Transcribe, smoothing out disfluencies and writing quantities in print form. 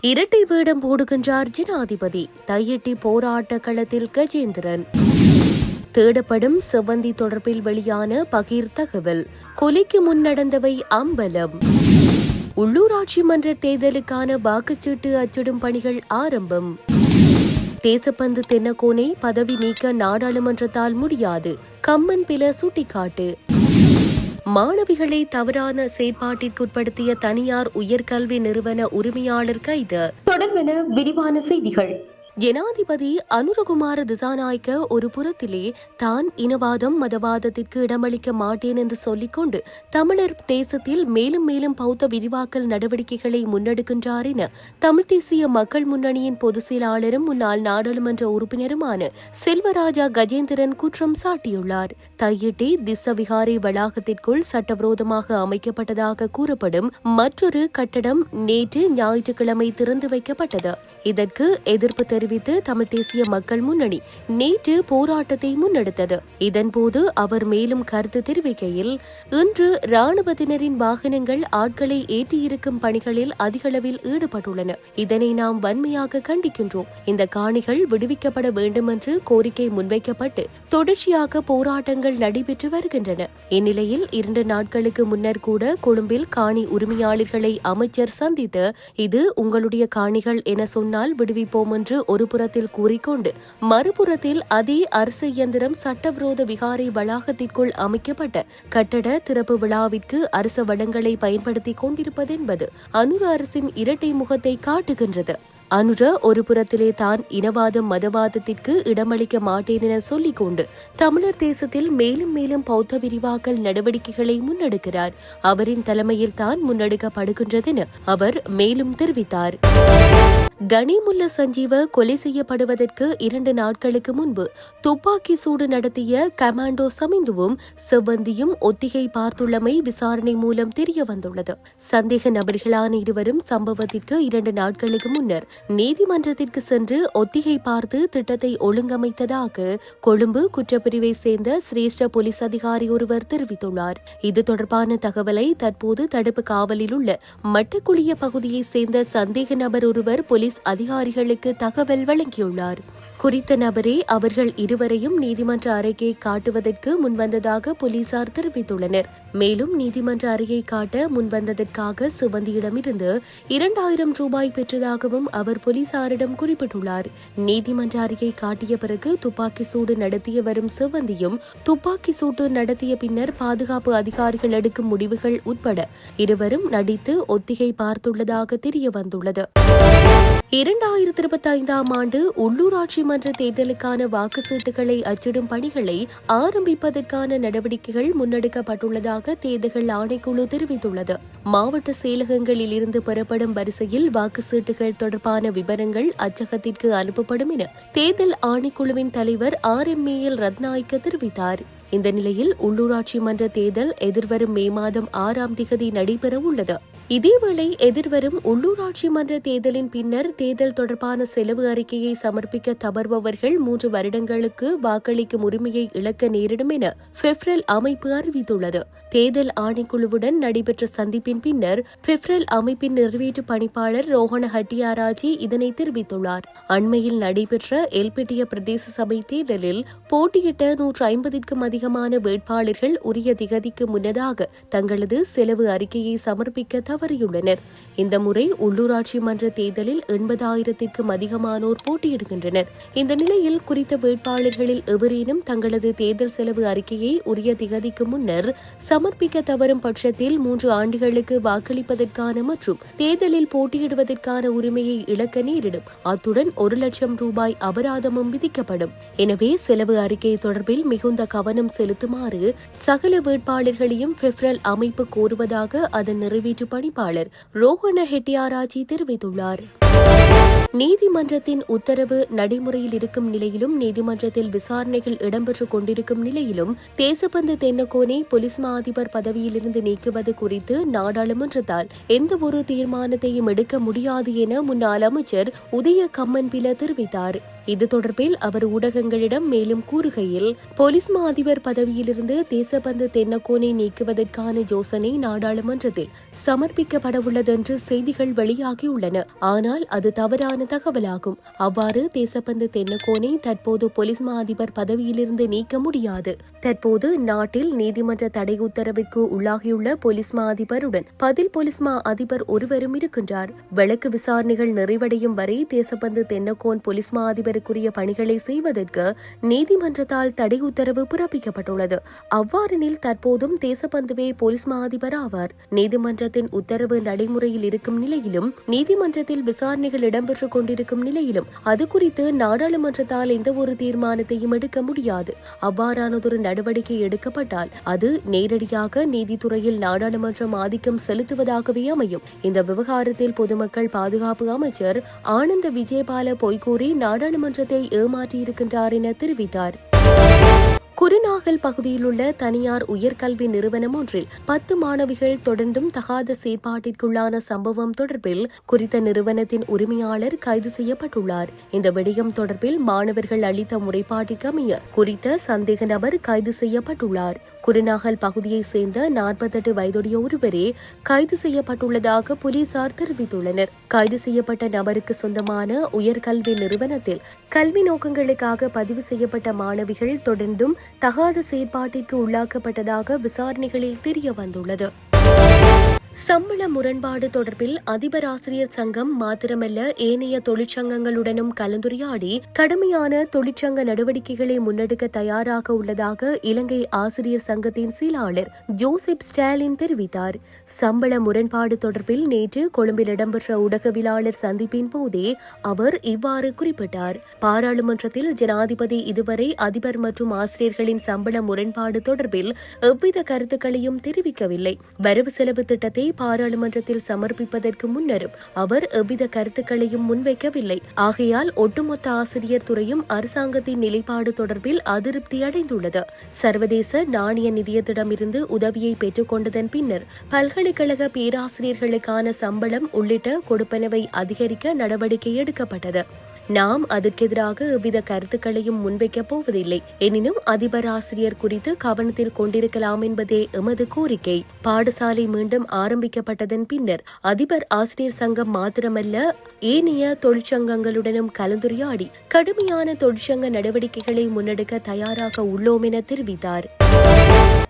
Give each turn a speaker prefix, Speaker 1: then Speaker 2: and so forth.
Speaker 1: இரட்டை வேடம் போடுகின்றார் ஜனாதிபதி. தையிட்டி போராட்ட களத்தில் கஜேந்திரன். தேடப்படும் செவ்வந்தி தொடர்பில் வெளியான பகீர் தகவல். கொலைக்கு முன் நடந்தவை அம்பலம். உள்ளூராட்சி மன்ற தேர்தலுக்கான வாக்குச்சீட்டு அச்சிடும் பணிகள் ஆரம்பம். தேசப்பந்து தென்னகோனை பதவி நீக்க நாடாளுமன்றத்தால் முடியாது. கம்மன் பில சுட்டிக்காட்டு. மாணவிகளை தவறான செயற்பாட்டிற்குட்படுத்திய தனியார் உயர்கல்வி நிறுவன உரிமையாளர் கைது. தொடர்பென விரிவான செய்திகள். ஜனாதிபதி அனுரகுமார திசாநாயக்க ஒரு புறத்திலே தான் இனவாதம் மதவாதத்திற்கு இடமளிக்க மாட்டேன் என்று சொல்லிக்கொண்டு தமிழர் தேசத்தில் மேலும் மேலும் பௌத்த விரிவாக்கல் நடவடிக்கைகளை முன்னெடுக்கின்றார் என தமிழ் தேசிய மக்கள் முன்னணியின் பொதுச் செயலாளரும் முன்னாள் நாடாளுமன்ற உறுப்பினருமான செல்வராஜா கஜேந்திரன் குற்றம் சாட்டியுள்ளார். தையிட்டி திஸ்ஸவிகாரை வளாகத்திற்குள் சட்டவிரோதமாக அமைக்கப்பட்டதாக கூறப்படும் மற்றொரு கட்டடம் நேற்று ஞாயிற்றுக்கிழமை திறந்து வைக்கப்பட்டது. இதற்கு எதிர்ப்பு தெரிவித்து தமிழ் தேசிய மக்கள் முன்னணி நேற்று போராட்டத்தை முன்னெடுத்தது. இதன்போது அவர் மேலும் கருத்து தெரிவிக்கையில், இன்று இராணுவத்தினரின் வாகனங்கள் ஆட்களை ஏற்றியிருக்கும் பணிகளில் அதிகளவில் ஈடுபட்டுள்ளன. இதனை நாம் வன்மையாக கண்டிக்கின்றோம். இந்த காணிகள் விடுவிக்கப்பட வேண்டும் என்று கோரிக்கை முன்வைக்கப்பட்டு தொடர்ச்சியாக போராட்டங்கள் நடைபெற்று வருகின்றன. இந்நிலையில் 2 நாட்களுக்கு முன்னர் கூட கொழும்பில் காணி உரிமையாளர்களை அமைச்சர் சந்தித்து, இது உங்களுடைய காணிகள் என சொன்னால் விடுவிப்போம் என்று ஒரு புறத்தில் கூறிக்கொண்டு மறுபுறத்தில் அதே அரசு இயந்திரம் சட்டவிரோத விகாரை வளாகத்திற்குள் அமைக்கப்பட்ட கட்டட திறப்பு விழாவிற்கு அரச வளங்களை பயன்படுத்திக் கொண்டிருப்பது என்பது அனுர அரசின் இரட்டை முகத்தை காட்டுகின்றது. அனுர ஒரு புறத்திலே தான் இனவாதம் மதவாதத்திற்கு இடமளிக்க மாட்டேன் என சொல்லிக் கொண்டு தமிழர் தேசத்தில் மேலும் மேலும் பௌத்த விரிவாக்கல் நடவடிக்கைகளை முன்னெடுக்கிறார். அவரின் தலைமையில் தான் முன்னெடுக்கப்படுகின்றது என அவர் மேலும் தெரிவித்தார். கனிமுல்ல சஞ்சீவ கொலை செய்யப்படுவதற்கு 2 நாட்களுக்கு முன்பு துப்பாக்கி சூடு நடத்திய கமாண்டோ சமிந்துவும் செவ்வந்தியும் ஒத்திகை பார்த்துள்ளமை விசாரணை மூலம் தெரிய வந்துள்ளது. சந்தேக நபர்களான இருவரும் சம்பவத்திற்கு 2 நாட்களுக்கு முன்னர் நீதிமன்றத்திற்கு சென்று ஒத்திகை பார்த்து திட்டத்தை ஒழுங்கமைத்ததாக கொழும்பு குற்றப்பிரிவை சேர்ந்த சிரேஷ்ட போலீஸ் அதிகாரி ஒருவர் தெரிவித்துள்ளார். இது தொடர்பான தகவலை தற்போது தடுப்பு காவலில் உள்ள மட்டக்குழிய பகுதியை சேர்ந்த சந்தேக நபர் ஒருவர் போலீஸ் அதிகாரிகளுக்கு தகவல் வழங்கியுள்ளார். குறித்த நபரே அவர்கள் இருவரையும் நீதிமன்ற அறையை காட்டுவதற்கு முன்வந்ததாக போலீசார் தெரிவித்துள்ளனர். மேலும் நீதிமன்ற அறையை காட்ட முன்வந்ததற்காக சிவந்தியிடமிருந்து 2000 ரூபாய் பெற்றதாகவும் அவர் போலீசாரிடம் குறிப்பிட்டுள்ளார். நீதிமன்ற அறையை காட்டிய பிறகு துப்பாக்கி சூடு நடத்திய வரும் சிவந்தியும் துப்பாக்கி சூட்டு நடத்திய பின்னர் பாதுகாப்பு அதிகாரிகள் எடுக்கும் முடிவுகள் உட்பட இருவரும் நடித்து ஒத்திகை பார்த்துள்ளதாக தெரிய வந்துள்ளது. 2025ஆம் ஆண்டு உள்ளூராட்சி மன்ற தேர்தலுக்கான வாக்கு சீட்டுகளை அச்சிடும் பணிகளை ஆரம்பிப்பதற்கான நடவடிக்கைகள் முன்னெடுக்கப்பட்டுள்ளதாக தேர்தல் ஆணைக்குழு தெரிவித்துள்ளது. மாவட்ட செயலகங்களில் இருந்து பெறப்படும் வரிசையில் வாக்கு சீட்டுகள் தொடர்பான விவரங்கள் அச்சகத்திற்கு அனுப்பப்படும் என தேர்தல் ஆணைக்குழுவின் தலைவர் RMAL ரத்நாயக்க தெரிவித்தார். இந்த நிலையில் உள்ளூராட்சி மன்ற தேர்தல் எதிர்வரும் மே மாதம் 6ஆம் திகதி நடைபெற உள்ளது. இதேவேளை எதிர்வரும் உள்ளூராட்சி மன்ற தேர்தலின் பின்னர் தேர்தல் தொடர்பான செலவு அறிக்கையை சமர்ப்பிக்க தவறுபவர்கள் 3 வருடங்களுக்கு வாக்களிக்கும் உரிமையை இழக்க நேரிடும் என பெப்ரல் அமைப்பு அறிவித்துள்ளது. தேர்தல் ஆணைக்குழுவுடன் நடைபெற்ற சந்திப்பின் பின்னர் பெப்ரல் அமைப்பின் நிறைவேற்று பணிப்பாளர் ரோஹண ஹட்டியாராஜி இதனை தெரிவித்துள்ளார். அண்மையில் நடைபெற்ற எல்பிட்டிய பிரதேச சபை தேர்தலில் போட்டியிட்ட 150க்கும் அதிகமான வேட்பாளர்கள் உரிய திகதிக்கு முன்னதாக தங்களது செலவு அறிக்கையை சமர்ப்பிக்க தவறியுள்ளனர். இந்த முறை உள்ளூராட்சி மன்ற தேர்தலில் 80,000க்கும் அதிகமானோர் போட்டியிடுகின்றனர். இந்த நிலையில் குறித்த வேட்பாளர்களில் எவரேனும் தங்களது தேர்தல் செலவு அறிக்கையை உரிய திகதிக்கு முன்னர் சமர்ப்பிக்க தவறும் பட்சத்தில் 3 ஆண்டுகளுக்கு வாக்களிப்பதற்கான மற்றும் தேர்தலில் போட்டியிடுவதற்கான உரிமையை இழக்க நேரிடும். அத்துடன் 1 லட்சம் ரூபாய் அபராதமும் விதிக்கப்படும். எனவே செலவு அறிக்கை தொடர்பில் மிகுந்த கவனம் செலுத்துமாறு சகல வேட்பாளர்களையும் பெப்ரல் அமைப்பு கோருவதாக அதன் நிறைவேற்று பணிப்பாளர் ரோஹண ஹெட்டியாராஜி தெரிவித்துள்ளார். நீதிமன்றத்தின் உத்தரவு நடைமுறையில் இருக்கும் நிலையிலும் நீதிமன்றத்தில் விசாரணைகள் இடம்பெற்றுக் கொண்டிருக்கும் நிலையிலும் தேசப்பந்து தென்னகோனை போலீஸ் மா அதிபர் பதவியிலிருந்து நீக்குவது குறித்து நாடாளுமன்றத்தால் எந்தவொரு தீர்மானத்தையும் எடுக்க முடியாது என முன்னாள் அமைச்சர் உதய கம்மன்பில தெரிவித்தார். இது தொடர்பில் அவர் ஊடகங்களிடம் மேலும் கூறுகையில், போலீஸ் மா அதிபர் பதவியிலிருந்து தேசபந்து தென்னக்கோனை நீக்குவதற்கான யோசனை நாடாளுமன்றத்தில் சமர்ப்பிக்கப்படவுள்ளதென்று செய்திகள் வெளியாகியுள்ளன. ஆனால் அது தவறான தகவலாகும். அவ்வாறு தேசபந்து தென்னக்கோனை தற்போது போலீஸ் மா அதிபர் பதவியிலிருந்து நீக்க முடியாது. தற்போது நாட்டில் நீதிமன்ற தடை உத்தரவிற்கு உள்ளாகியுள்ள போலீஸ் மா அதிபருடன் பதில் போலீஸ் மா அதிபர் ஒருவரும் இருக்கின்றார். வழக்கு விசாரணைகள் நிறைவடையும் வரை தேசபந்து தென்னக்கோன் போலீஸ் மா அதிபருக்குரிய பணிகளை செய்வதற்கு நீதிமன்றத்தால் தடை உத்தரவு பிறப்பிக்கப்பட்டுள்ளது. அவ்வாறெனில் தற்போதும் தேசபந்துவே போலீஸ் மா அதிபர் ஆவார். நீதிமன்றத்தின் உத்தரவு நடைமுறையில் இருக்கும் நிலையிலும், நீதிமன்றத்தில் விசாரணைகள் இடம்பெற்றுக் கொண்டிருக்கும் நிலையிலும் அது குறித்து நாடாளுமன்றத்தால் எந்த ஒரு தீர்மானத்தையும் எடுக்க முடியாது. அவ்வாறானதொரு நடவடிக்கை எடுக்கப்பட்டால் அது நேரடியாக நீதித்துறையில் நாடாளுமன்றம் ஆதிக்கம் செலுத்துவதாகவே அமையும். இந்த விவகாரத்தில் பொதுமக்கள் பாதுகாப்பு அமைச்சர் ஆனந்த விஜயபால பொய்கூறி நாடாளுமன்றத்தை ஏமாற்றியிருக்கின்றார் என தெரிவித்தார். குருநாகல் பகுதியிலுள்ள தனியார் உயர்கல்வி நிறுவனம் ஒன்றில் 10 மாணவிகள் தொடர்ந்தும் தகாத செயற்பாட்டிற்குள்ளான சம்பவம் தொடர்பில் குறித்த நிறுவனத்தின் உரிமையாளர் கைது செய்யப்பட்டுள்ளார். இந்த விடயம் தொடர்பில் மாணவர்கள் அளித்த முறைப்பாட்டிற்கமைய குறித்த சந்தேக நபர் கைது செய்யப்பட்டுள்ளார். குருநாகல் பகுதியைச் சேர்ந்த 48 வயதுடைய ஒருவரே கைது செய்யப்பட்டுள்ளதாக போலீசார் தெரிவித்துள்ளனர். கைது செய்யப்பட்ட நபருக்கு சொந்தமான உயர்கல்வி நிறுவனத்தில் கல்வி நோக்கங்களுக்காக பதிவு செய்யப்பட்ட மாணவிகள் தொடர்ந்தும் தகாத செயற்பாட்டிற்கு உள்ளாக்கப்பட்டதாக விசாரணைகளில் தெரிய வந்துள்ளது. சம்பள முரண்பாடு தொடர்பில் அதிபர் ஆசிரியர் சங்கம் மாத்திரமல்ல ஏனைய தொழிற்சங்கங்களுடனும் கலந்துரையாடி கடுமையான தொழிற்சங்க நடவடிக்கைகளை முன்னெடுக்க தயாராக உள்ளதாக இலங்கை ஆசிரியர் சங்கத்தின் செயலாளர் ஜோசப் ஸ்டாலின் தெரிவித்தார். சம்பள முரண்பாடு தொடர்பில் நேற்று கொழும்பில் இடம்பெற்ற ஊடகவியலாளர் சந்திப்பின் போதே அவர் இவ்வாறு குறிப்பிட்டார். பாராளுமன்றத்தில் ஜனாதிபதி இதுவரை அதிபர் மற்றும் ஆசிரியர்களின் சம்பள முரண்பாடு தொடர்பில் எவ்வித கருத்துக்களையும் தெரிவிக்கவில்லை. வரவு செலவு திட்டத்தை பாராளுமன்றத்தில் சமர்ப்பிப்பதற்கு முன்னரும் அவர் எவ்வித கருத்துக்களையும் முன்வைக்கவில்லை. ஆகையால் ஒட்டுமொத்த ஆசிரியர் துறையும் அரசாங்கத்தின் நிலைப்பாடு தொடர்பில் அதிருப்தி அடைந்துள்ளது. சர்வதேச நாணய நிதியத்திடமிருந்து உதவியை பெற்றுக் கொண்டதன் பின்னர் பல்கலைக்கழக பேராசிரியர்களுக்கான சம்பளம் உள்ளிட்ட கொடுப்பனவை அதிகரிக்க நடவடிக்கை எடுக்கப்பட்டது. நாம் அதற்கெதிராக எவ்வித கருத்துக்களையும் முன்வைக்கப் போவதில்லை. எனினும் அதிபர் ஆசிரியர் குறித்து கவனத்தில் கொண்டிருக்கலாம் என்பதே எமது கோரிக்கை. பாடசாலை மீண்டும் ஆரம்பிக்கப்பட்டதன் பின்னர் அதிபர் ஆசிரியர் சங்கம் மாத்திரமல்ல ஏனைய தொழிற்சங்கங்களுடனும் கலந்துரையாடி கடுமையான தொழிற்சங்க நடவடிக்கைகளை முன்னெடுக்க தயாராக உள்ளோம் என தெரிவித்தார்.